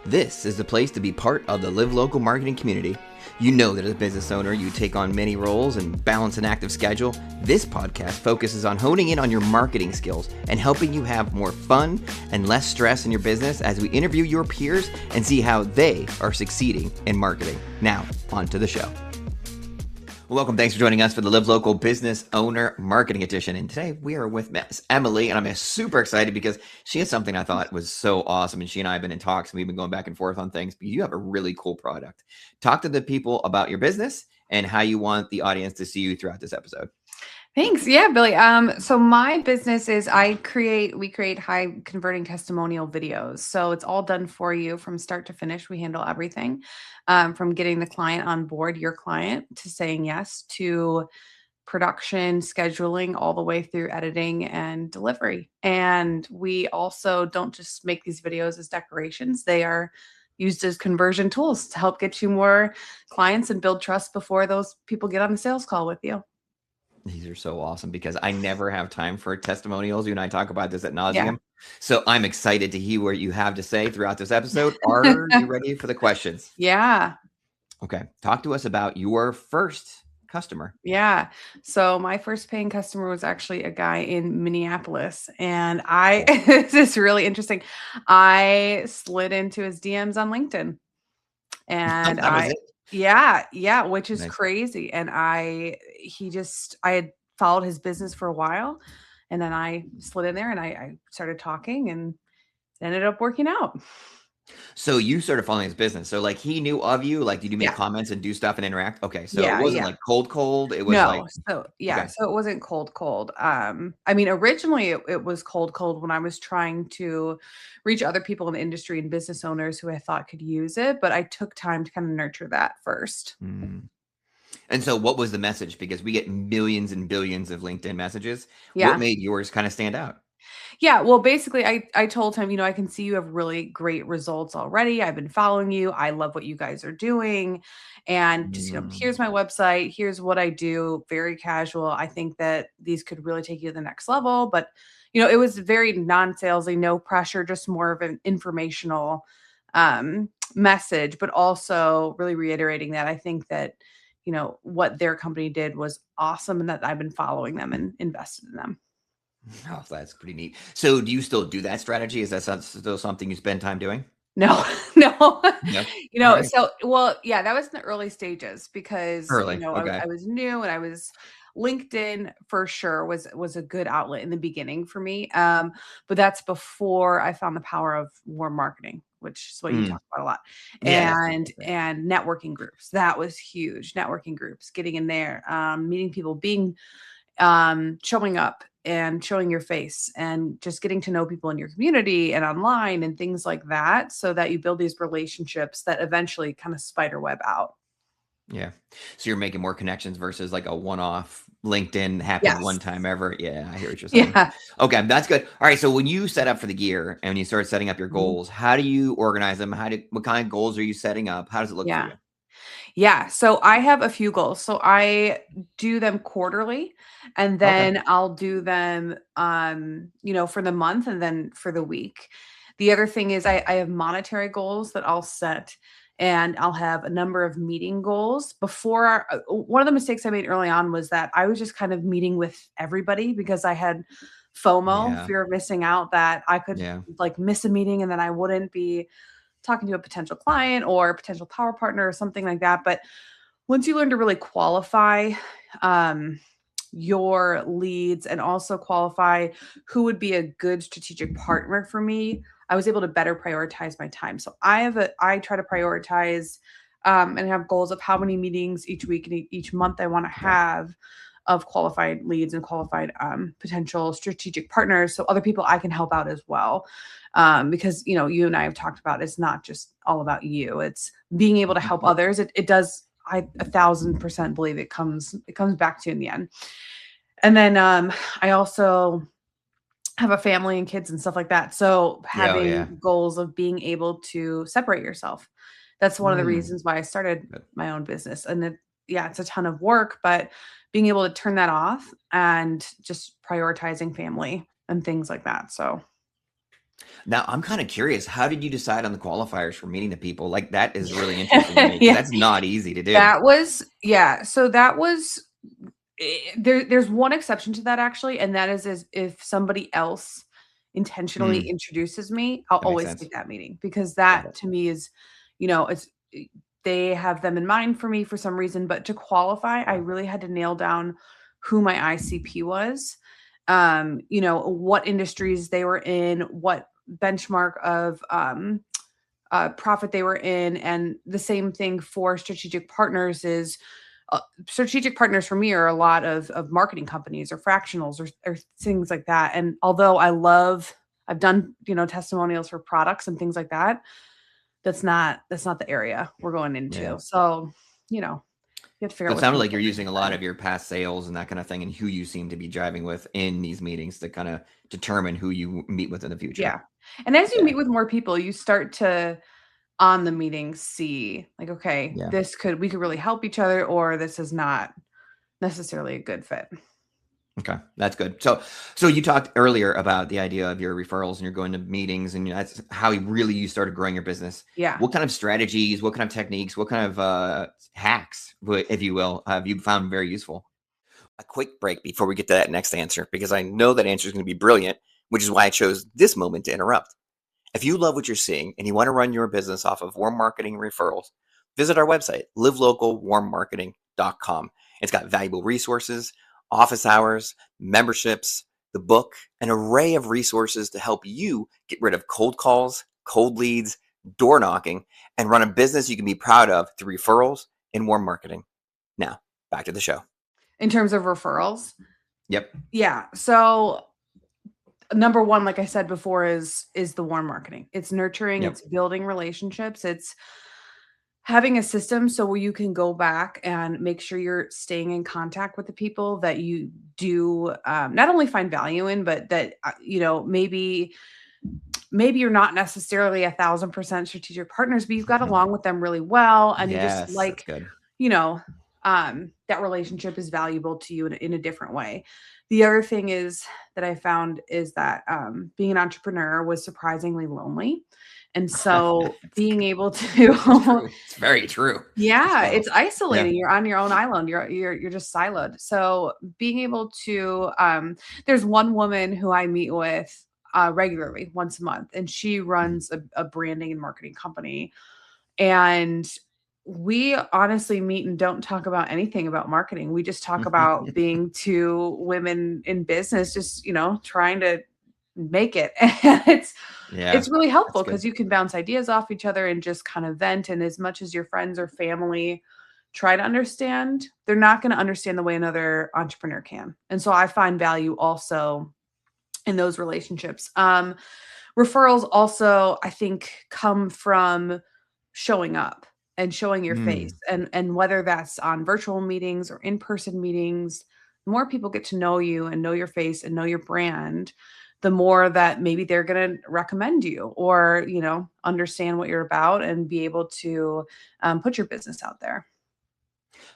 This is the place to be part of the Live Local marketing community. You know that as a business owner, you take on many roles and balance an active schedule. This podcast focuses on honing in on your marketing skills and helping you have more fun and less stress in your business as we interview your peers and see how they are succeeding in marketing. Now, on to the show. Welcome. Thanks for joining us for the Live Local Business Owner Marketing Edition. And today we are with Miss Emily, and I'm super excited because she has something I thought was so awesome. And she and I have been in talks and we've been going back and forth on things, but you have a really cool product. Talk to the people about your business and how you want the audience to see you throughout this episode. Thanks. Yeah, Billy. So my business is we create high converting testimonial videos. So it's all done for you from start to finish. We handle everything from getting the client on board, your client, to saying yes, to production, scheduling, all the way through editing and delivery. And we also don't just make these videos as decorations. They are used as conversion tools to help get you more clients and build trust before those people get on the sales call with you. These are so awesome because I never have time for testimonials. You and I talk about this ad nauseum. Yeah. So I'm excited to hear what you have to say throughout this episode. Are you ready for the questions? Yeah. Okay. Talk to us about your first customer. Yeah. So my first paying customer was actually a guy in Minneapolis. And this is really interesting. I slid into his DMs on LinkedIn. And That was it. Yeah, which is Nice. crazy. And I had followed his business for a while, and then I slid in there and I started talking, and it ended up working out. So you started following his business. So like he knew of you, like did you make Yeah. comments and do stuff and interact? Okay. So it Yeah. wasn't Yeah. like cold. It was like, No. So okay. so it wasn't cold. I mean, originally it was cold when I was trying to reach other people in the industry and business owners who I thought could use it, but I took time to kind of nurture that first. Mm. And so what was the message? Because we get millions and billions of LinkedIn messages. What Yeah. made yours kind of stand out? Yeah, well, basically, I told him, I can see you have really great results already. I've been following you. I love what you guys are doing. And just, here's my website. Here's what I do. Very casual. I think that these could really take you to the next level. But, it was very non-salesy, no pressure, just more of an informational message, but also really reiterating that I think that, what their company did was awesome and that I've been following them and invested in them. Oh, that's pretty neat. So do you still do that strategy? Is that still something you spend time doing? No. No. All right. Yeah, that was in the early stages because, Early. Okay. I was new and LinkedIn for sure was a good outlet in the beginning for me. But that's before I found the power of warm marketing, which is what you talk about a lot. Yeah, that's And networking groups. That was huge. Networking groups, getting in there, meeting people, showing up and showing your face and just getting to know people in your community and online and things like that, so that you build these relationships that eventually kind of spider web out. Yeah. So you're making more connections versus like a one-off LinkedIn happened Yes. one time ever. Yeah, I hear what you're saying. Yeah. Okay, that's good. All right. So when you set up for the year and when you start setting up your goals, how do you organize them? What kind of goals are you setting up? How does it look for Yeah. you? Yeah. So I have a few goals. So I do them quarterly, and Okay. then I'll do them, for the month and then for the week. The other thing is I have monetary goals that I'll set, and I'll have a number of meeting goals. One of the mistakes I made early on was that I was just kind of meeting with everybody because I had FOMO, Yeah. fear of missing out, that I could Yeah. like miss a meeting and then I wouldn't be talking to a potential client or a potential power partner or something like that. But once you learn to really qualify your leads and also qualify who would be a good strategic partner for me, I was able to better prioritize my time. So I try to prioritize and have goals of how many meetings each week and each month I want to have of qualified leads and qualified potential strategic partners. So other people I can help out as well. Because, you and I have talked about, it's not just all about you. It's being able to help others. It does. I 1,000% believe it comes back to you in the end. And then I also have a family and kids and stuff like that. So having goals of being able to separate yourself. That's one of the reasons why I started my own business. And it's a ton of work, but being able to turn that off and just prioritizing family and things like that. So Now, I'm kind of curious. How did you decide on the qualifiers for meeting the people? Like, that is really interesting to me because Yeah. that's not easy to do. That was yeah, so that was there's one exception to that actually, and that is if somebody else intentionally Mm, introduces me, I'll that makes always sense. take that meeting because Got that it. to me is, it's they have them in mind for me for some reason, but to qualify, I really had to nail down who my ICP was, what industries they were in, what benchmark of profit they were in. And the same thing for strategic partners is strategic partners for me are a lot of marketing companies or fractionals or things like that. And although I've done, testimonials for products and things like that, that's not the area we're going Yeah. into. So, you have to figure So out it what's sounded going to like get you're the using a job lot done. of your past sales and that kind of thing, and who you seem to be driving with in these meetings to kind of determine who you meet with in the future. Yeah. And as you Yeah. meet with more people, you start to on the meeting see like, okay, Yeah. we could really help each other, or this is not necessarily a good fit. Okay, that's good. So you talked earlier about the idea of your referrals and you're going to meetings, and that's how you started growing your business. Yeah. What kind of strategies, what kind of techniques, what kind of hacks, if you will, have you found very useful? A quick break before we get to that next answer, because I know that answer is going to be brilliant, which is why I chose this moment to interrupt. If you love what you're seeing and you want to run your business off of warm marketing and referrals, visit our website, livelocalwarmmarketing.com. It's got valuable resources, office hours, memberships, the book, an array of resources to help you get rid of cold calls, cold leads, door knocking, and run a business you can be proud of through referrals and warm marketing. Now, back to the show. In terms of referrals. Yep. Yeah. So number one, like I said before, is the warm marketing. It's nurturing, Yep. it's building relationships, it's having a system so where you can go back and make sure you're staying in contact with the people that you do not only find value in, but that maybe you're not necessarily 1,000% strategic partners, but you've got along with them really well, and you just Yes, that's like, good. you know, that relationship is valuable to you in a different way. The other thing is that I found is that being an entrepreneur was surprisingly lonely. And so That's being good. able to, True. It's very true. yeah, So, it's yeah. isolating. You're on your own island. You're just siloed. So being able to, there's one woman who I meet with regularly once a month, and she Mhm. runs a branding and marketing company. And we honestly meet and don't talk about anything about marketing. We just talk about being two women in business, just, trying to make it. And it's Yeah, really that's helpful good. because you can bounce ideas off each other and just kind of vent. And as much as your friends or family try to understand, they're not going to understand the way another entrepreneur can. And so I find value also in those relationships. Referrals also, I think, come from showing up and showing your face, Mm, and whether that's on virtual meetings or in-person meetings, the more people get to know you and know your face and know your brand, the more that maybe they're going to recommend you or, understand what you're about and be able to put your business out there.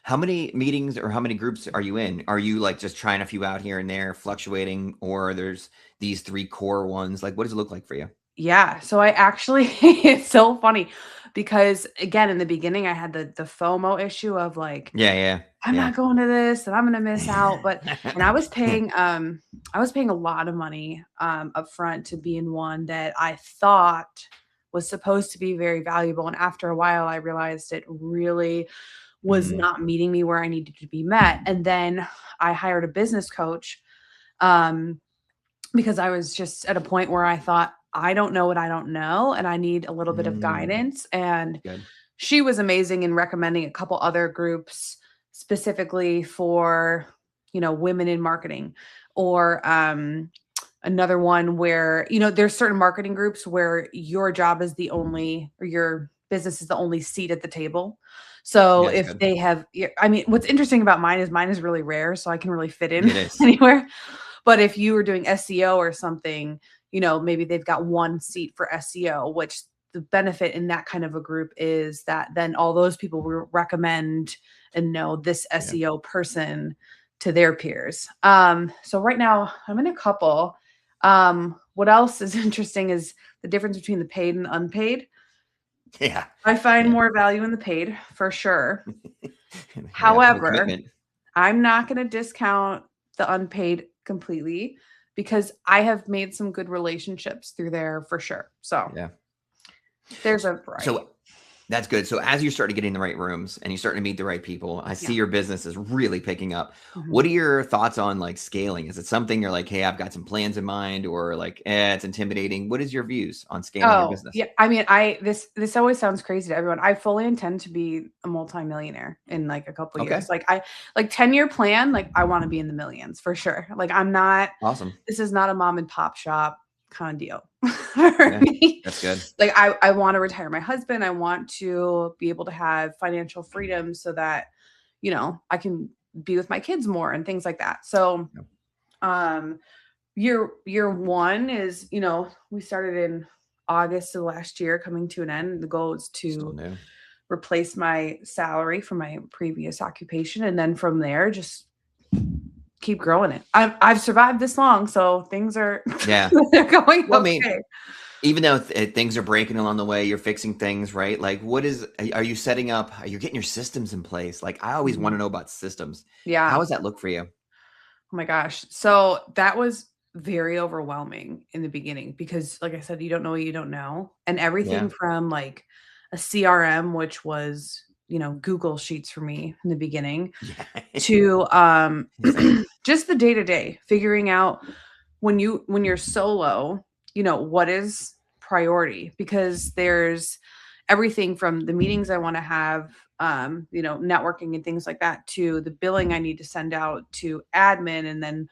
how many meetings or how many groups are you in? Are you, like, just trying a few out here and there, fluctuating, or there's these 3 core ones? Like, what does it look like for you? Yeah, so I actually it's so funny because again in the beginning I had the FOMO issue of like Yeah, yeah, I'm yeah. not going to this and I'm going to miss out, but and Yeah. I was paying a lot of money up front to be in one that I thought was supposed to be very valuable, and after a while I realized it really was Mm, not meeting me where I needed to be met. And then I hired a business coach um because I was just at a point where I thought, I don't know what I don't know, and I need a little bit of mm, guidance. And good. she was amazing in recommending a couple other groups specifically for, women in marketing, or another one where, there's certain marketing groups where your job is the only, or your business is the only seat at the table. So Yeah, that's if good. they have, I mean, what's interesting about mine is really rare, so I can really fit in It is. anywhere. But if you were doing SEO or something, maybe they've got one seat for SEO, which the benefit in that kind of a group is that then all those people will recommend and know this Yeah. SEO person to their peers. So right now I'm in a couple. What else is interesting is the difference between the paid and unpaid. Yeah. I find Yeah. more value in the paid for sure. Yeah. More However, commitment. I'm not going to discount the unpaid completely because I have made some good relationships through there for sure. So Yeah. there's a variety. So that's good. So as you start to get in the right rooms and you start to meet the right people, I see Yeah. your business is really picking up. What Mhm. are your thoughts on like scaling? Is it something you're like, hey, I've got some plans in mind, or like, it's intimidating? What is your views on scaling your Oh, business? yeah. I mean, this always sounds crazy to everyone. I fully intend to be a multimillionaire in like a couple Okay. years. Like I like 10-year plan, like I want to be in the millions for sure. Like I'm not Awesome. this is not a mom and pop shop kind of deal for Yeah. me. That's good. Like I want to retire my husband. I want to be able to have financial freedom so that, I can be with my kids more and things like that. So, Yep. um year one is, we started in August of last year, coming to an end. The goal is Still to new. replace my salary from my previous occupation, and then from there, just keep growing it. I've survived this long, so things are Yeah. they're going Well, I mean, okay. even though things are breaking along the way, you're fixing things, right? Like, are you setting up, are you getting your systems in place? Like, I always want Mhm. to know about systems. How Yeah. does that look for you? Oh my gosh. So that was very overwhelming in the beginning because, like I said, you don't know what you don't know. And everything Yeah. from like a CRM, which was, Google Sheets for me in the beginning, Yeah. to Same. just the day to day, figuring out when you're solo, what is priority, because there's everything from the meetings I want to have, networking and things like that, to the billing I need to send out to admin. And then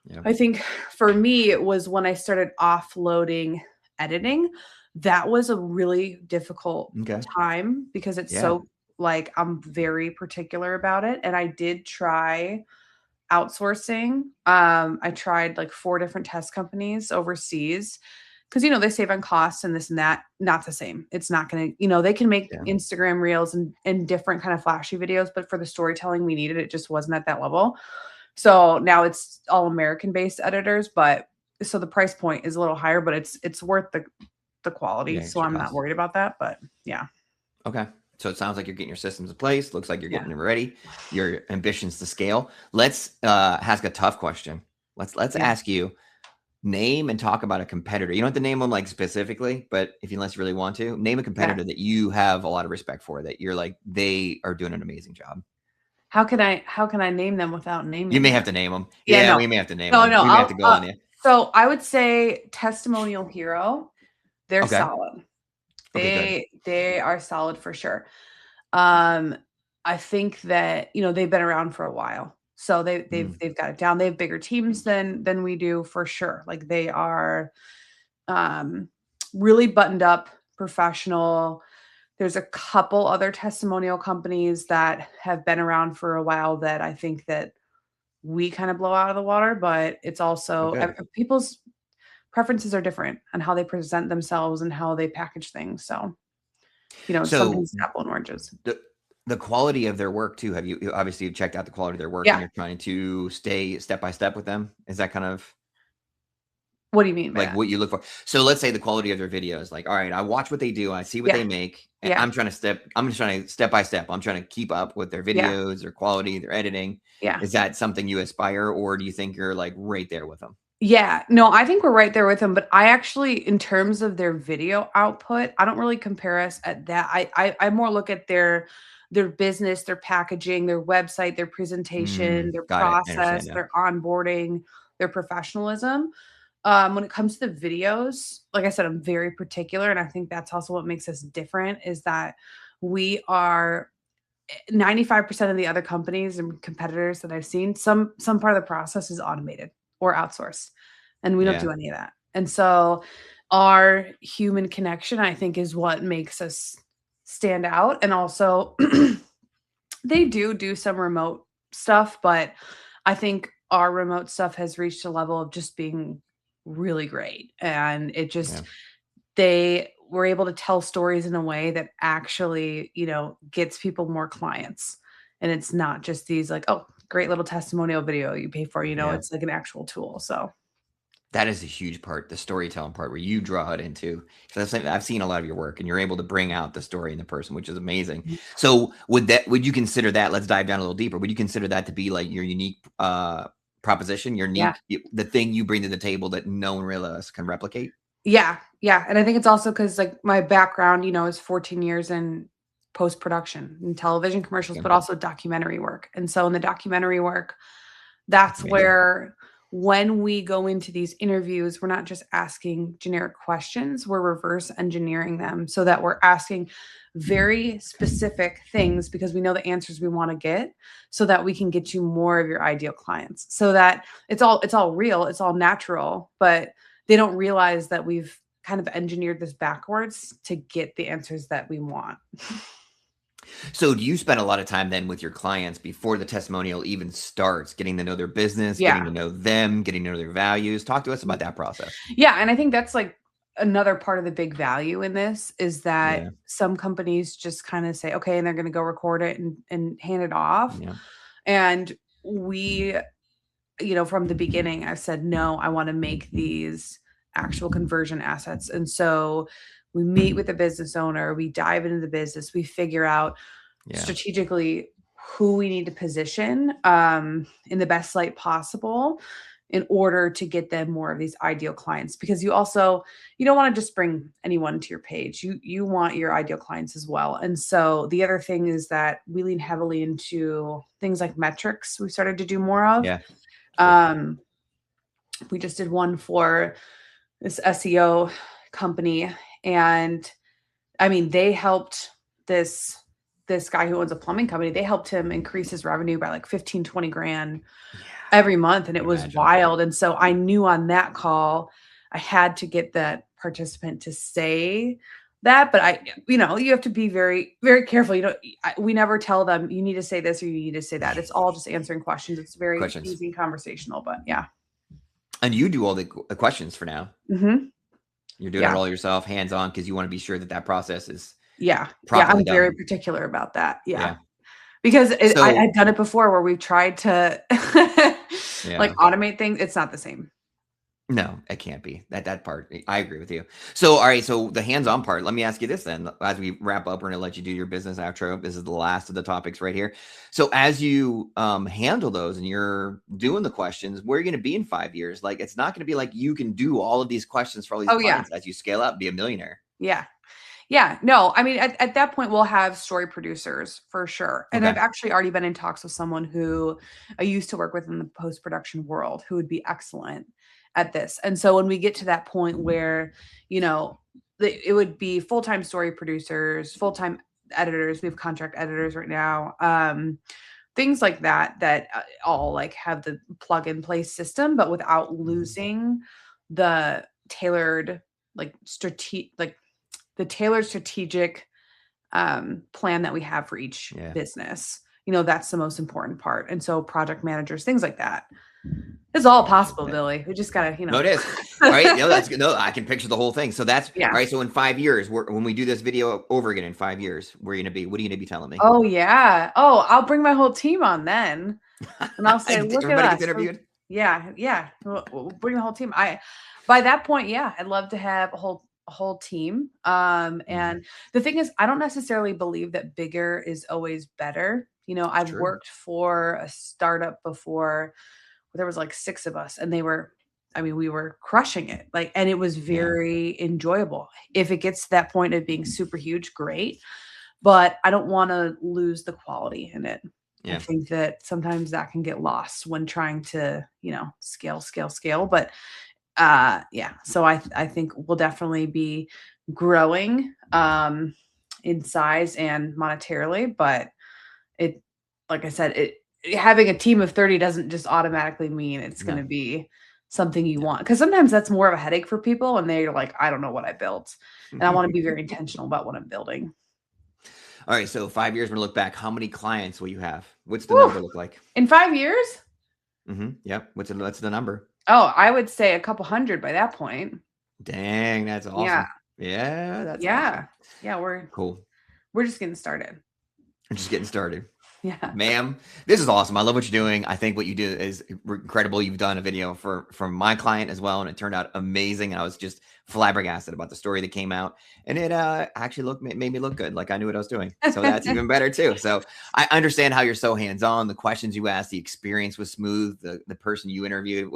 Yeah. I think for me, it was when I started offloading editing. That was a really difficult Okay. time because it's Yeah. so, like, I'm very particular about it. And I did try outsourcing. I tried like 4 different test companies overseas because, they save on costs and this and that. Not the same. It's not gonna, they can make Yeah. Instagram reels and different kind of flashy videos, but for the storytelling we needed, it just wasn't at that level. So now it's all American based editors, but so the price point is a little higher, but it's worth the quality. Yeah. So Extra I'm not cost. worried about that. But yeah. Okay. So it sounds like you're getting your systems in place. Looks like you're Yeah. getting it ready. Your ambitions to scale. Let's ask a tough question. Let's Yeah. ask you, name and talk about a competitor. You don't have to name them like specifically, but if you unless you really want to, name a Yeah. competitor that you have a lot of respect for, that you're like, they are doing an amazing job. How can I name them without You naming may them? have to name them. Yeah, Yeah, no. we may have to name No, them. no, We may have to go on you. so I would say Testimonial Hero, they're Okay. solid. Okay, good. They are solid for sure. Um, I think that, they've been around for a while. So they've Mm, they've got it down. They have bigger teams than we do for sure. Like they are um really buttoned up, professional. There's a couple other testimonial companies that have been around for a while that I think that we kind of blow out of the water, but it's oh, also good. people's preferences are different on how they present themselves and how they package things. So, it's So something's apple and oranges. the the quality of their work too. Obviously you've checked out the quality of their work and Yeah. you're trying to stay step by step with them? Is that kind of What do you mean by like that? what you look for? So let's say the quality of their videos, like, all right, I watch what they do, I see what Yeah. they make. Yeah. I'm just trying to step by step. I'm trying to keep up with their Yeah. videos, their quality, their editing. Yeah. Is that something you aspire, or do you think you're like right there with them? Yeah. No, I think we're right there with them, but I actually, in terms of their video output, I don't really compare us at that. I more look at their business, their packaging, their website, their presentation, their Got it. I understand process, now. their onboarding, their professionalism. When it comes to the videos, like I said, I'm very particular, and I think that's also what makes us different is that we are 95% of the other companies and competitors that I've seen, some part of the process is automated or outsourced, and we don't Yeah. do any of that. And so our human connection, I think, is what makes us stand out. And also they do some remote stuff, but I think our remote stuff has reached a level of just being really great. And it Yeah. just they were able to tell stories in a way that actually, gets people more clients. And it's not just these like, oh, great little testimonial video you pay for, Yeah. it's like an actual tool. So That is a huge part, the storytelling part, where you draw it into. So I've seen a lot of your work, and you're able to bring out the story in the person, which is amazing. Mhm. So would you consider that? Let's dive down a little deeper. Would you consider that to be like your unique proposition, your Yeah. unique, the thing you bring to the table that no one really else can replicate? Yeah. Yeah. And I think it's also because like my background, is 14 years in post-production and television commercials, Yeah, but also documentary work. And so in the documentary work, that's amazing. where when we go into these interviews, we're not just asking generic questions, we're reverse engineering them so that we're asking very specific things because we know the answers we want to get so that we can get you more of your ideal clients. So that it's all real, it's all natural, but they don't realize that we've kind of engineered this backwards to get the answers that we want. So do you spend a lot of time then with your clients before the testimonial even starts, getting to know their business, getting Yeah. to know them, getting to know their values? Talk to us about that process. Yeah, and I think that's like another part of the big value in this is that Yeah, some companies just kind of say, okay, and they're going to go record it and hand it off. yeah, And we, from the beginning, I've said, no, I want to make these actual conversion assets. And so we meet with the business owner, we dive into the business, we figure out yeah. strategically who we need to position in the best light possible in order to get them more of these ideal clients because you don't want to just bring anyone to your page. You want your ideal clients as well. And so the other thing is that we lean heavily into things like metrics we started to do more of. Yeah, sure. um we just did one for this SEO company, and I mean, they helped this guy who owns a plumbing company, they helped him increase his revenue by like 15, 20 grand Yeah, every month. And I it can was imagine. wild. And so I knew on that call, I had to get that participant to say that. But you have to be very, very careful. We never tell them you need to say this or you need to say that. It's all just answering questions. It's very Questions. easy and conversational, but yeah. And you do all the questions for now. Hmm. You're doing it Yeah. all yourself, hands on, because you want to be sure that that process is Yeah. Yeah. properly I'm very done. particular about that. Yeah. Yeah. Because I So had done it before where we've tried to like yeah. automate things. It's not the same. No, it can't be. That part, I agree with you. So, all right, so the hands-on part, let me ask you this then. As we wrap up, we're gonna let you do your business outro. This is the last of the topics right here. So as you handle those and you're doing the questions, where are you gonna be in 5 years? Like it's not gonna be like you can do all of these questions for all these Oh, yeah. clients as you scale up, be a millionaire. Yeah. Yeah. No, I mean, at that point, we'll have story producers for sure. And I've Okay. actually already been in talks with someone who I used to work with in the post-production world who would be excellent at this. And so when we get to that point where, you know, it would be full-time story producers, full-time editors. We have contract editors right now. Things like that all like have the plug and play system, but without Mhm. losing the tailored like strategic plan that we have for each Yeah. business. That's the most important part. And so project managers, things like that. It's all Gotcha. possible, Yeah. Billy. We just gotta, No, it is. All right. No, that's good. No, I can picture the whole thing. So that's all yeah. right. So in 5 years, when we do this video over again in 5 years, where are you gonna be? What are you gonna be telling me? Oh yeah. Oh, I'll bring my whole team on then. And I'll say, look at Everybody gets us. interviewed? Yeah, yeah. We'll bring the whole team. By that point, yeah, I'd love to have a whole team. Mhm. And the thing is, I don't necessarily believe that bigger is always better. It's I've true. worked for a startup before where there was like 6 of us and we were crushing it. Like, and it was Yeah. very enjoyable. If it gets to that point of being super huge, great. But I don't want to lose the quality in it. I Yeah. think that sometimes that can get lost when trying to, scale, scale, scale. But yeah, so I think we'll definitely be growing in size and monetarily, but it like I said, having a team of 30 doesn't just automatically mean it's going No. to be something you No. want, because sometimes that's more of a headache for people and they're like, I don't know what I built. And I want to be very intentional about what I'm building. All right. So 5 years, we're gonna look back. How many clients will you have? What's the Whew. number look like? In 5 years? Yep. What's the number? Oh, I would say a couple hundred by that point. Dang, that's Yeah. awesome. Yeah, that's awesome. Yeah. Yeah, we're Cool. we're just getting started. I'm just getting started. Yeah. Ma'am, this is awesome. I love what you're doing. I think what you do is incredible. You've done a video for my client as well, and it turned out amazing. And I was just flabbergasted about the story that came out, and it actually made me look good, like I knew what I was doing. So that's even better too. So I understand how you're so hands-on. The questions you asked, the experience was smooth. The person you interviewed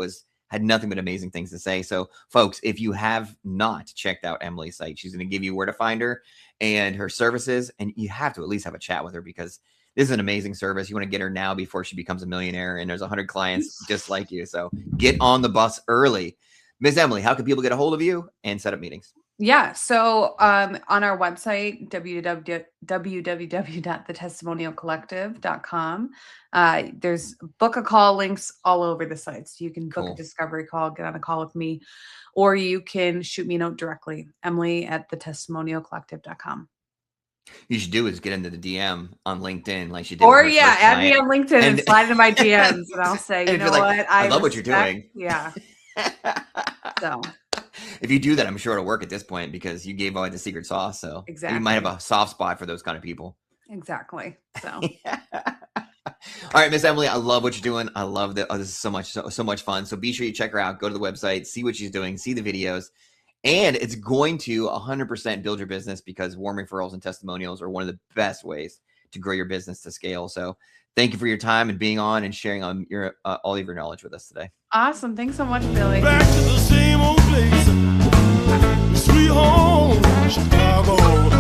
had nothing but amazing things to say. So folks, if you have not checked out Emily's site, she's going to give you where to find her and her services, and you have to at least have a chat with her, because this is an amazing service. You want to get her now before she becomes a millionaire, and there's 100 clients just like you. So get on the bus early. Miss Emily, how can people get a hold of you and set up meetings? Yeah. So on our website, www.thetestimonialcollective.com, there's book a call links all over the site. So you can book a discovery call, get on a call with me, or you can shoot me a note directly, Emily@thetestimonialcollective.com. You should do is get into the DM on LinkedIn like she did. Or add me on LinkedIn and slide into my DMs, and I'll say, you know what? I love what you're doing. Yeah. So if you do that, I'm sure it'll work at this point, because you gave away the secret sauce. So exactly, you might have a soft spot for those kind of people. Exactly. So all right, Miss Emily, I love what you're doing. I love that. Oh, this is so much fun. So be sure you check her out. Go to the website, see what she's doing, see the videos. And it's going to 100% build your business, because warm referrals and testimonials are one of the best ways to grow your business to scale. So thank you for your time and being on and sharing all of your knowledge with us today. Awesome. Thanks so much, Billy. Back to the same old place, sweet home, Chicago.